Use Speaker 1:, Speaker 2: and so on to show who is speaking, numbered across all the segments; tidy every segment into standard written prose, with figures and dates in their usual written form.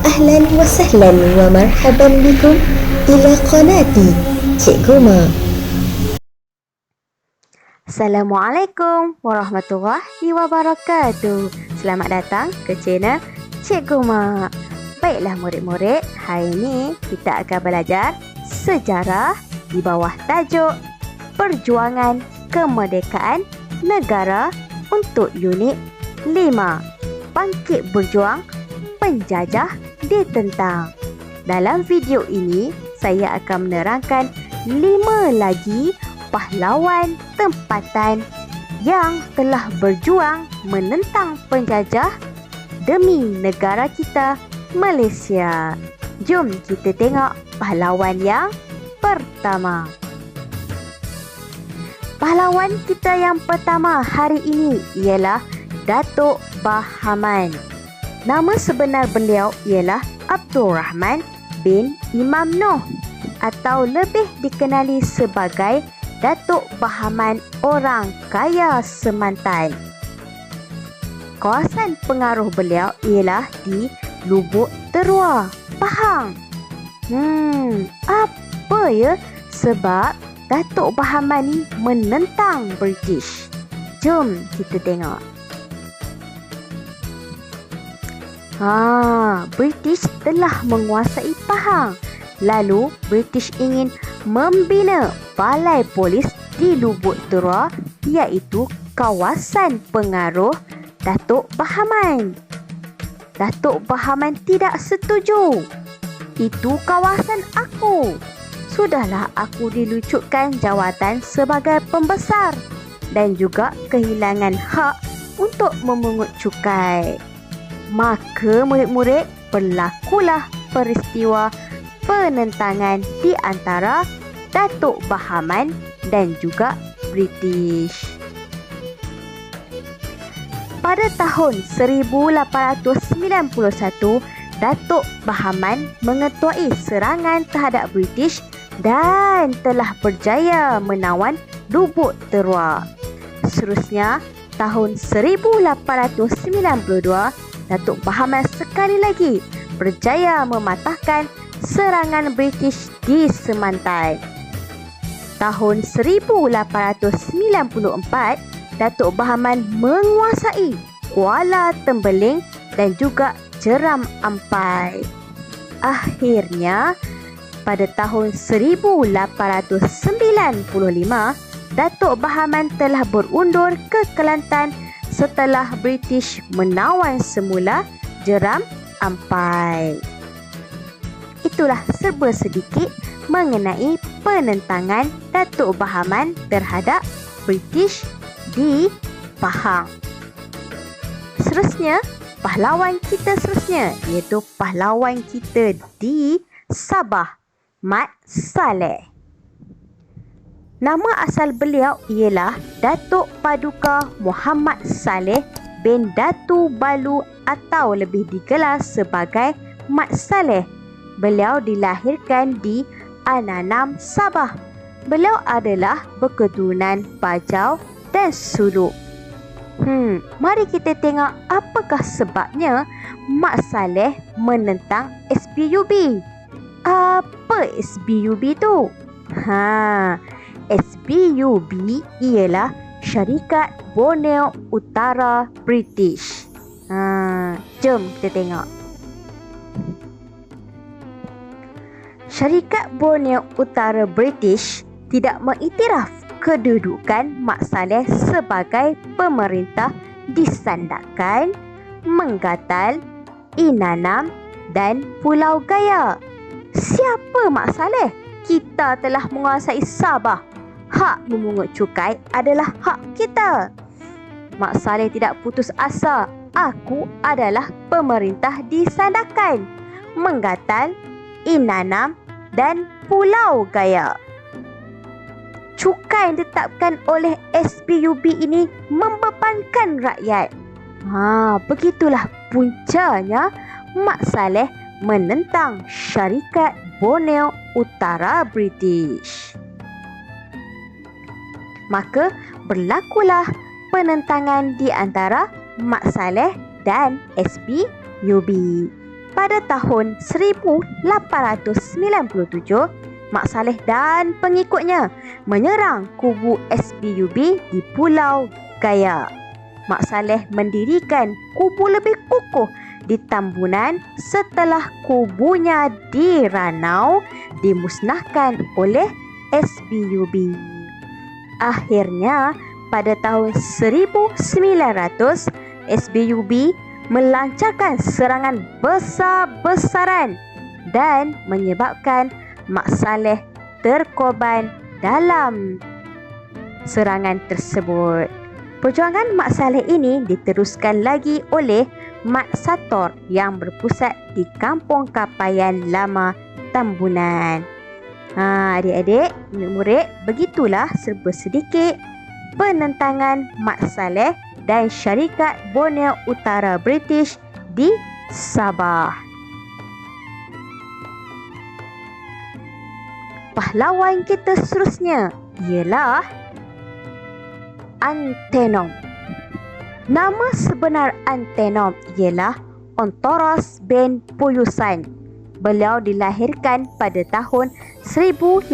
Speaker 1: أهلا وسهلا ومرحبا بكم إلى قناتي Cikgu Ma.
Speaker 2: Assalamualaikum warahmatullahi wabarakatuh. Selamat datang ke channel Cikgu Mak. Baiklah murid-murid, hari ini kita akan belajar sejarah di bawah tajuk Perjuangan Kemerdekaan Negara untuk unit 5. Bangkit berjuang, penjajah ditentang. Dalam video ini, saya akan menerangkan 5 lagi pahlawan tempatan yang telah berjuang menentang penjajah demi negara kita, Malaysia. Jom kita tengok pahlawan yang pertama. Pahlawan kita yang pertama hari ini ialah Datuk Bahaman. Nama sebenar beliau ialah Abdul Rahman bin Imam Noh atau lebih dikenali sebagai Datuk Bahaman orang kaya Semantan. Kawasan pengaruh beliau ialah di Lubuk Terua, Pahang. Apa ya sebab Datuk Bahaman ni menentang British? Jom kita tengok. British telah menguasai Pahang. Lalu British ingin membina balai polis di Lubuk Terua, iaitu kawasan pengaruh Datuk Bahaman. Datuk Bahaman tidak setuju. Itu kawasan aku. Sudahlah aku dilucutkan jawatan sebagai pembesar dan juga kehilangan hak untuk memungut cukai. Maka murid-murid, berlakulah peristiwa penentangan di antara Datuk Bahaman dan juga British. Pada tahun 1891, Datuk Bahaman mengetuai serangan terhadap British dan telah berjaya menawan Lubuk Terua. Seterusnya, tahun 1892, Datuk Bahaman sekali lagi berjaya mematahkan serangan British di Semantan. Tahun 1894, Datuk Bahaman menguasai Kuala Tembeling dan juga Jeram Ampai. Akhirnya, pada tahun 1895, Datuk Bahaman telah berundur ke Kelantan setelah British menawan semula Jeram Ampai. Itulah serba sedikit mengenai penentangan Datuk Bahaman terhadap British di Pahang. Seterusnya, pahlawan kita seterusnya iaitu pahlawan kita di Sabah, Mat Salleh. Nama asal beliau ialah Datuk Paduka Muhammad Saleh bin Datu Balu atau lebih digelar sebagai Mat Salleh. Beliau dilahirkan di Ananam, Sabah. Beliau adalah berketurunan Bajau dan Suluk. Mari kita tengok apakah sebabnya Mat Salleh menentang SPUB. Apa SPUB tu? SPUB ialah Syarikat Borneo Utara British. Jom kita tengok. Syarikat Borneo Utara British tidak mengiktiraf kedudukan Mat Salleh sebagai pemerintah di Sandakan, Menggatal, Inanam dan Pulau Gaya. Siapa Mat Salleh? Kita telah menguasai Sabah. Hak memungut cukai adalah hak kita. Mat Salleh tidak putus asa. Aku adalah pemerintah di Sandakan, Menggatal, Inanam dan Pulau Gaya. Cukai yang ditetapkan oleh SPUB ini membebankan rakyat. Begitulah puncanya Mat Salleh menentang Syarikat Borneo Utara British. Maka berlakulah penentangan di antara Mat Salleh dan SPUB. pada tahun 1897, Mak Saleh dan pengikutnya menyerang kubu SPUB di Pulau Gaya. Mak Saleh mendirikan kubu lebih kukuh di Tambunan setelah kubunya di Ranau dimusnahkan oleh SPUB. Akhirnya, pada tahun 1900, SPUB melancarkan serangan besar-besaran dan menyebabkan Mak Saleh terkorban dalam serangan tersebut. Perjuangan Mak Saleh ini diteruskan lagi oleh Mat Sator yang berpusat di Kampung Kapaian Lama, Tambunan. Adik-adik, murid, begitulah serba sedikit penentangan Mat Saleh dan Syarikat Borneo Utara British di Sabah. Pahlawan kita seterusnya ialah Antenom. Nama sebenar Antenom ialah Ontoros bin Puyusan. Beliau dilahirkan pada tahun 1873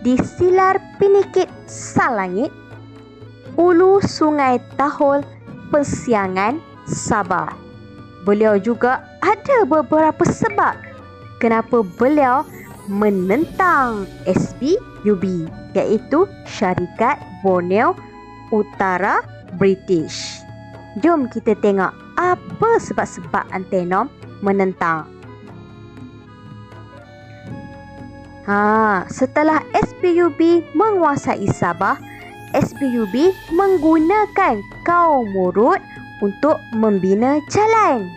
Speaker 2: di Silar Pinikit Salangit, Ulu Sungai Tahol, Persiangan, Sabah. Beliau juga ada beberapa sebab kenapa beliau menentang SPUB, iaitu Syarikat Borneo Utara British. Jom kita tengok apa sebab-sebab Antenom menentang. Setelah SPUB menguasai Sabah, SPUB menggunakan kaum Murut untuk membina jalan.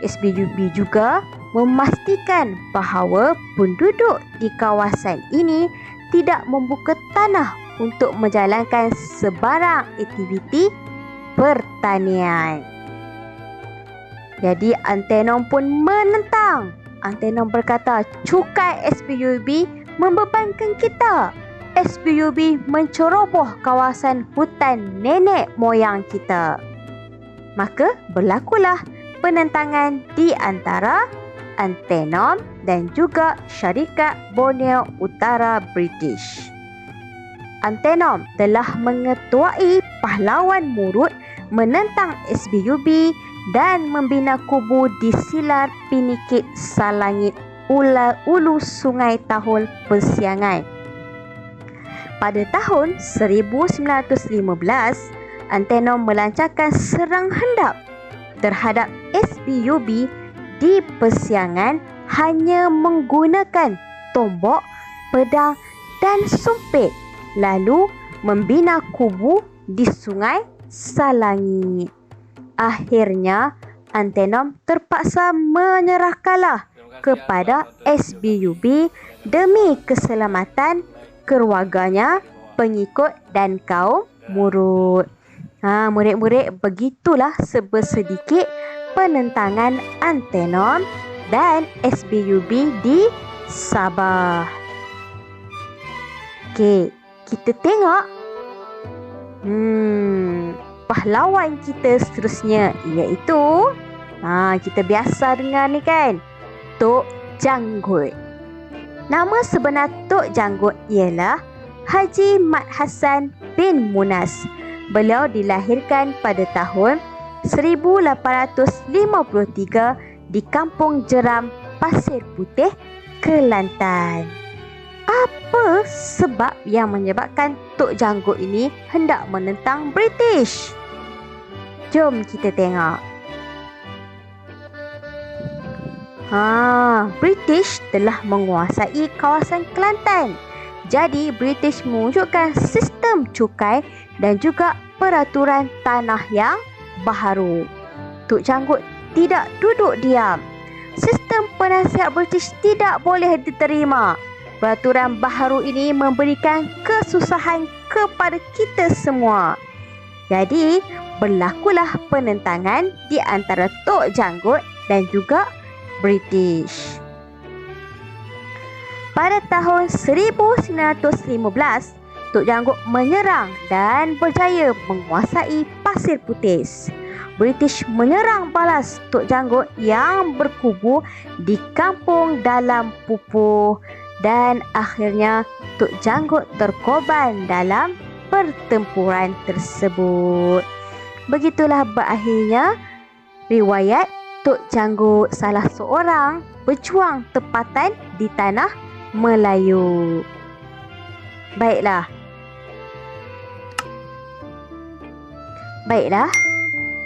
Speaker 2: SPUB juga memastikan bahawa penduduk di kawasan ini tidak membuka tanah untuk menjalankan sebarang aktiviti pertanian. Jadi Antenom pun menentang. Antenom berkata, cukai SPUB membebankan kita. SPUB menceroboh kawasan hutan nenek moyang kita. Maka berlakulah penentangan di antara Antenom dan juga Syarikat Borneo Utara British. Antenom telah mengetuai pahlawan Murut menentang SPUB dan membina kubu di Silar Pinikit Salangit, Ulu Sungai Tahol, Persiangan. Pada tahun 1915, Antenom melancarkan serang hendap terhadap SPUB di Persiangan hanya menggunakan tombak, pedang dan sumpit, lalu membina kubu di Sungai Salangit. Akhirnya, Antenom terpaksa menyerah kalah kepada SPUB demi keselamatan keluarganya, pengikut dan kaum Murut. Murid-murid, begitulah sedikit penentangan Antenom dan SPUB di Sabah. Okey, kita tengok pahlawan kita seterusnya, iaitu kita biasa dengar ni kan, Tok Janggut. Nama sebenar Tok Janggut ialah Haji Mat Hassan bin Munas. Beliau dilahirkan pada tahun 1853 di Kampung Jeram, Pasir Putih, Kelantan. Apa sebab yang menyebabkan Tok Janggut ini hendak menentang British? Jom kita tengok. British telah menguasai kawasan Kelantan. Jadi British mewujudkan sistem cukai dan juga peraturan tanah yang baharu. Tok Janggut tidak duduk diam. Sistem penasihat British tidak boleh diterima. Peraturan baharu ini memberikan kesusahan kepada kita semua. Jadi, berlakulah penentangan di antara Tok Janggut dan juga British. Pada tahun 1915, Tok Janggut menyerang dan berjaya menguasai Pasir Putih. British menyerang balas Tok Janggut yang berkubur di kampung dalam pupuh dan akhirnya Tok Janggut terkorban dalam pertempuran tersebut. Begitulah berakhirnya riwayat Tok Janggut, salah seorang pejuang tempatan di tanah Melayu. Baiklah,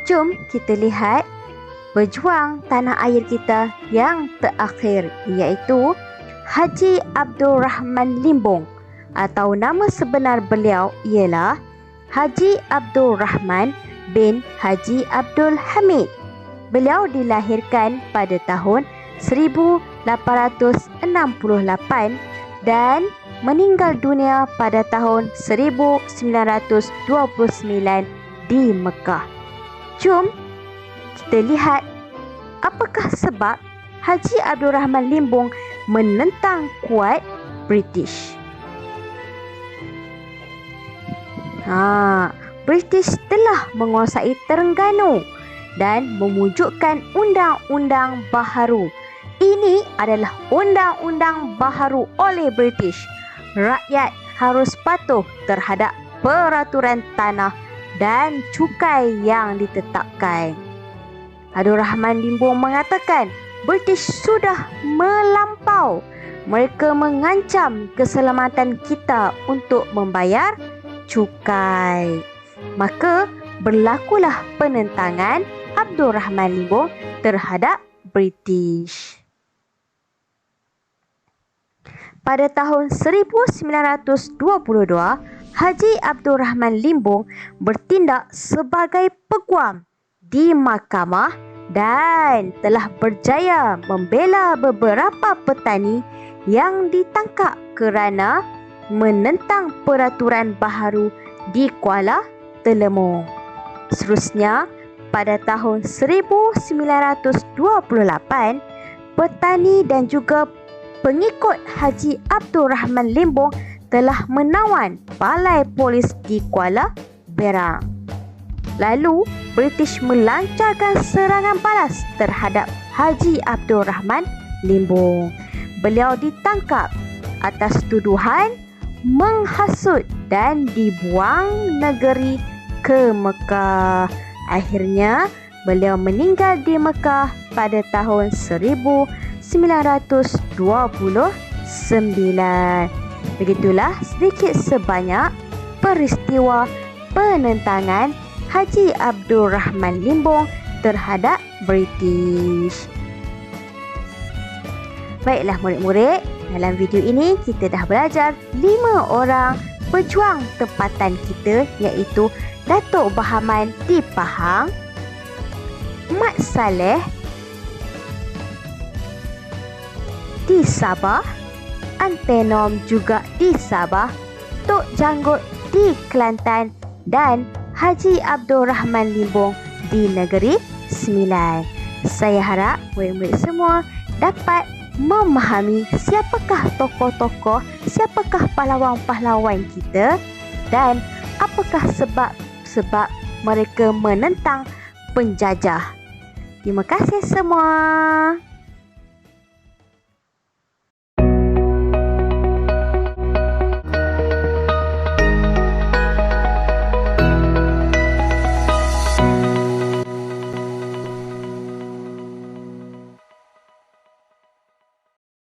Speaker 2: jom kita lihat pejuang tanah air kita yang terakhir, iaitu Haji Abdul Rahman Limbong, atau nama sebenar beliau ialah Haji Abdul Rahman bin Haji Abdul Hamid. Beliau dilahirkan pada tahun 1868 dan meninggal dunia pada tahun 1929 di Mekah. Jom kita lihat apakah sebab Haji Abdul Rahman Limbong menentang kuat British. British telah menguasai Terengganu dan memujukkan undang-undang baharu. Ini adalah undang-undang baharu oleh British. Rakyat harus patuh terhadap peraturan tanah dan cukai yang ditetapkan. Abdul Rahman Limbong mengatakan British sudah melampau. Mereka mengancam keselamatan kita untuk membayar cukai. Maka berlakulah penentangan Abdul Rahman Limbong terhadap British. Pada tahun 1922, Haji Abdul Rahman Limbong bertindak sebagai peguam di mahkamah dan telah berjaya membela beberapa petani yang ditangkap kerana menentang peraturan baharu di Kuala Telemong. Seterusnya, pada tahun 1928, petani dan juga pengikut Haji Abdul Rahman Limbong telah menawan balai polis di Kuala Berang. Lalu, British melancarkan serangan balas terhadap Haji Abdul Rahman Limbong. Beliau ditangkap atas tuduhan menghasut dan dibuang negeri ke Mekah. Akhirnya, beliau meninggal di Mekah pada tahun 1929. Begitulah sedikit sebanyak peristiwa penentangan Haji Abdul Rahman Limbong terhadap British. Baiklah murid-murid, dalam video ini kita dah belajar 5 orang pejuang tempatan kita, iaitu Datuk Bahaman di Pahang, Mat Saleh di Sabah, Antenom juga di Sabah, Tok Janggut di Kelantan dan Haji Abdul Rahman Limbong di Negeri Sembilan. Saya harap murid-murid semua dapat memahami siapakah tokoh-tokoh, siapakah pahlawan-pahlawan kita dan apakah sebab mereka menentang penjajah. Terima kasih semua.